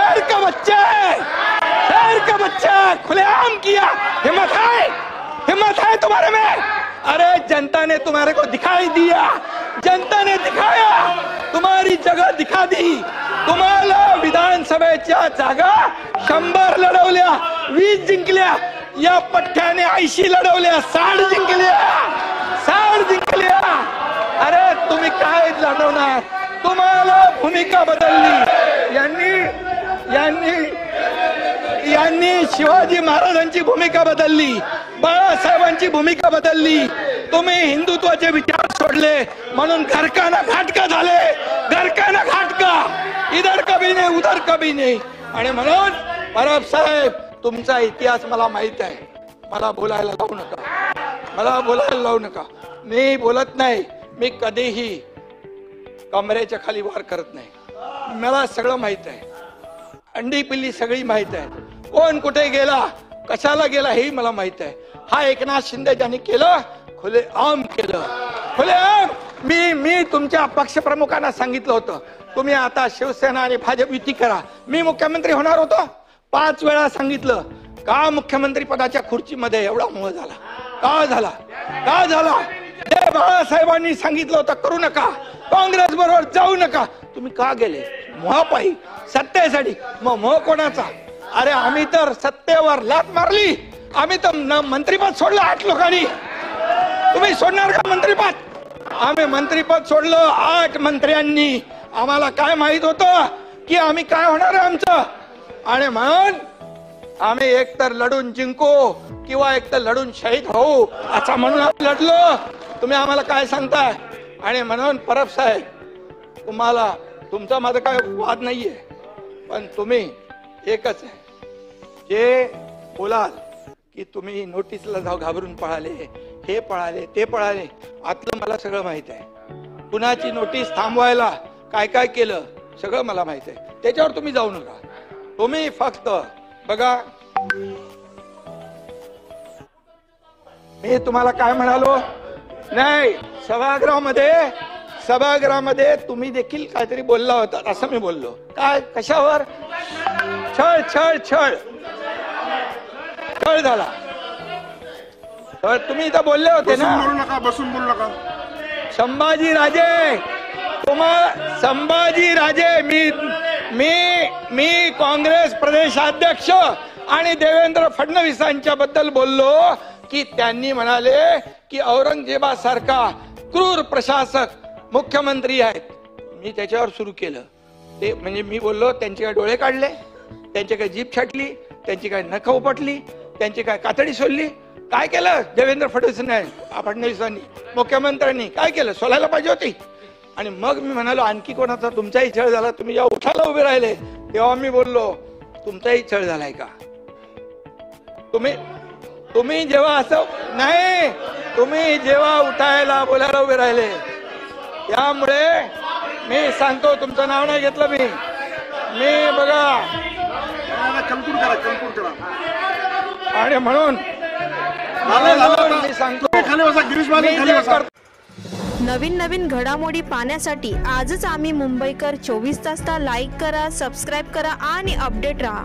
शेर का बच्चा है, शेर का बच्चा खुलेआम किया। हिम्मत है तुम्हारे में? अरे जनता ने तुम्हारे को दिखाई दिया, जनता ने दिखाया, तुम्हारी जगह दिखा दी। तुम्हाला विधानसभेच्या जागा 100 लढवल्या, 20 जिंकल्या, या पठ्ठ्याने 80 लढवल्या, 60 जिंकल्या, 60 जिंकल्या। अरे तुम्ही काय लढवणार? तुम्हाला भूमिका बदलली। यांनी शिवाजी महाराजांची भूमिका बदलली, बाळासाहेबांची भूमिका बदलली। तुम्ही हिंदुत्वाचे विचार सोडले म्हणून घरकाना घाटका झाले, घरकाना घाटका, इधर कभी नाही उधर कभी नाही। आणि म्हणून परब साहेब तुमचा इतिहास मला माहित आहे, मला बोलायला लावू नका, मला बोलायला लावू नका। मी बोलत नाही, मी कधीही कमरेच्या खाली वार करत नाही। मला सगळं माहित आहे, अंडी पिल्ली सगळी माहित आहे, कोण कुठे गेला, कशाला गेला हे मला माहित आहे। हा एकनाथ शिंदे ज्यांनी केलं, खुलेआम केलं, खुलेआम। मी तुमच्या पक्षप्रमुखांना सांगितलं होतं, तुम्ही आता शिवसेना आणि भाजप युती करा। मी मुख्यमंत्री होणार होतो, 5 वेळा सांगितलं। का मुख्यमंत्री पदाच्या खुर्चीमध्ये एवढा मोह झाला? का झाला? का झाला? जे बाळासाहेबांनी सांगितलं होतं करू नका, काँग्रेस बरोबर जाऊ नका, तुम्ही का गेले? मोहापायी, सत्तेसाठी। मग मोह कोणाचा? अरे आम्ही तर सत्तेवर लाथ मारली, आम्ही तर मंत्रीपद सोडलं 8 लोकांनी। तुम्ही सोडणार का मंत्रीपद? आम्ही मंत्रीपद सोडलं 8 मंत्र्यांनी। आम्हाला काय माहित होतं की आम्ही काय होणार आहे आमचं? आणि म्हणून आम्ही एकतर लढून जिंकू किंवा एकतर लढून शहीद होऊ असं म्हणून लढलो। तुम्ही आम्हाला काय सांगताय? आणि म्हणून परब साहेब तुम्हाला, तुमचा माझा काय वाद नाहीये, पण तुम्ही एकच आहे, जे बोलाल की तुम्ही नोटीसला जाऊ घाबरून पळाले, हे पळाले, ते पळाले, आतलं मला सगळं माहित आहे। कुणाची नोटीस थांबवायला काय काय केलं सगळं मला माहित आहे, त्याच्यावर तुम्ही जाऊ नका। तुम्ही फक्त बघा, मी तुम्हाला काय म्हणालो नाही, सभागृहामध्ये तुम्ही देखील काहीतरी बोलला होता असं मी बोललो। काय? कशावर? छळ छळ छळ छळ झाला तर तुम्ही इथं बोलले होते ना, बसून बोलू नका। संभाजी राजे मी काँग्रेस प्रदेशाध्यक्ष आणि देवेंद्र फडणवीसांच्या बद्दल बोललो की त्यांनी म्हणाले की औरंगजेबासारखा क्रूर प्रशासक मुख्यमंत्री आहेत। मी त्याच्यावर सुरू केलं ते, म्हणजे मी बोललो त्यांचे काय डोळे काढले, त्यांची काय जीभ छाटली, त्यांची काय नख उपटली, त्यांची काय कातडी सोडली? काय केलं देवेंद्र फडणवीसांनी, मुख्यमंत्र्यांनी काय केलं? सोलायला पाहिजे होती। आणि मग मी म्हणालो आणखी कोणाचा तुमचाही छळ झाला? तुम्ही जेव्हा उठायला उभे राहिले तेव्हा मी बोललो तुमचाही छळ झालाय का? तुम्ही जेव्हा असं नाही, तुम्ही जेव्हा उठायला बोलायला उभे राहिले, त्यामुळे मी सांगतो, तुमचं नाव नाही घेतलं मी बघा, आणि म्हणून मी सांगतो, नवीन घडामोडी पाहण्यासाठी आजच आम्ही मुंबईकर 24 तासला लाईक करा, सबस्क्राईब करा आणि अपडेट रहा।